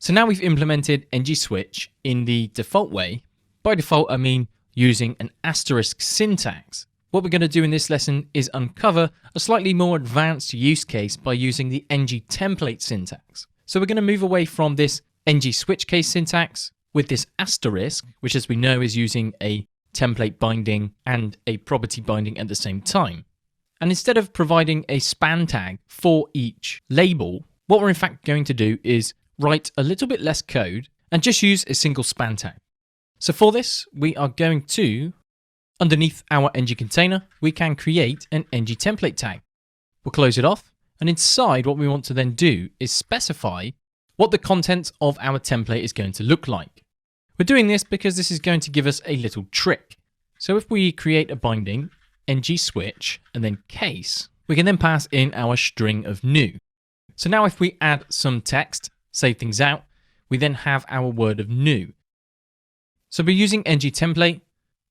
So now we've implemented ng-switch in the default way. By default, I mean using an asterisk syntax. What we're going to do in this lesson is uncover a slightly more advanced use case by using the ng-template syntax. So we're going to move away from this ng-switch case syntax with this asterisk, which as we know is using a template binding and a property binding at the same time. And instead of providing a span tag for each label, what we're in fact going to do is write a little bit less code and just use a single span tag. So for this, we are going to, underneath our ng container, we can create an ng template tag. We'll close it off, and inside what we want to then do is specify what the content of our template is going to look like. We're doing this because this is going to give us a little trick. So if we create a binding, ng-switch, and then case, we can then pass in our string of new. So now if we add some text, save things out, we then have our word of new. So we're using ng template.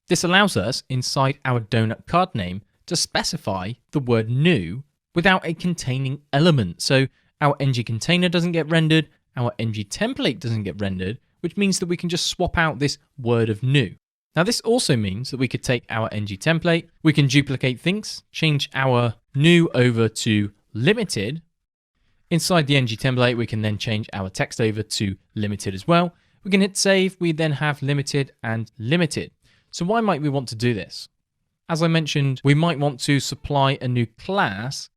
This allows us inside our donut card name to specify the word new without a containing element. So our ng container doesn't get rendered, our ng template doesn't get rendered, which means that we can just swap out this word of new. Now this also means that we could take our ng template, we can duplicate things, change our new over to limited. Inside the ng template, we can then change our text over to limited as well. We can hit save, we then have limited and limited. So why might we want to do this? As I mentioned, we might want to supply a new class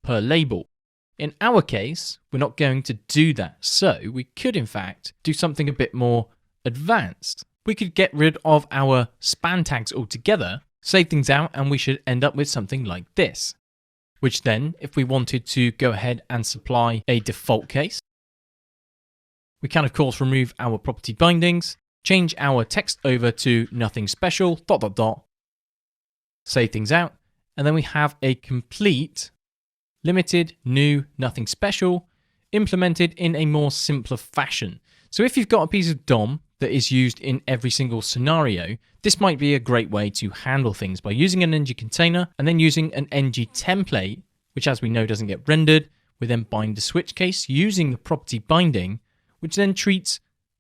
per label. In our case, we're not going to do that. So we could in fact do something a bit more advanced. We could get rid of our span tags altogether, save things out, and we should end up with something like this. Which then, if we wanted to go ahead and supply a default case, we can of course remove our property bindings, change our text over to nothing special, ... save things out, and then we have a complete limited, new, nothing special, implemented in a more simpler fashion. So if you've got a piece of DOM that is used in every single scenario, this might be a great way to handle things by using an ng container and then using an ng template, which as we know doesn't get rendered. We then bind the switch case using the property binding, which then treats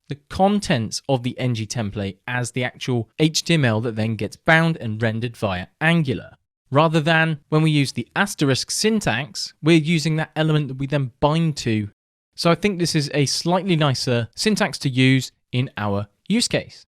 the contents of the ng template as the actual HTML that then gets bound and rendered via Angular. Rather than when we use the asterisk syntax, we're using that element that we then bind to. So I think this is a slightly nicer syntax to use in our use case.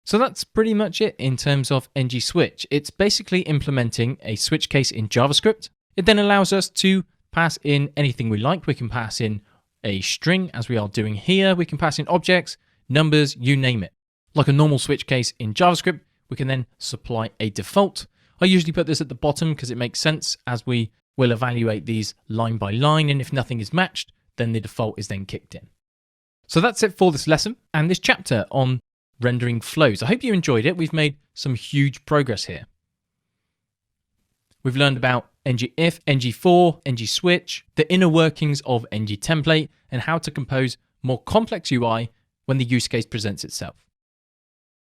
So that's pretty much it in terms of ng-switch. It's basically implementing a switch case in JavaScript. It then allows us to pass in anything we like. We can pass in a string as we are doing here. We can pass in objects, numbers, you name it. Like a normal switch case in JavaScript, we can then supply a default. I usually put this at the bottom because it makes sense as we will evaluate these line by line, and if nothing is matched, then the default is then kicked in. So that's it for this lesson and this chapter on rendering flows. I hope you enjoyed it. We've made some huge progress here. We've learned about ng-if, ng-for, ng-switch, the inner workings of ng template, and how to compose more complex UI when the use case presents itself.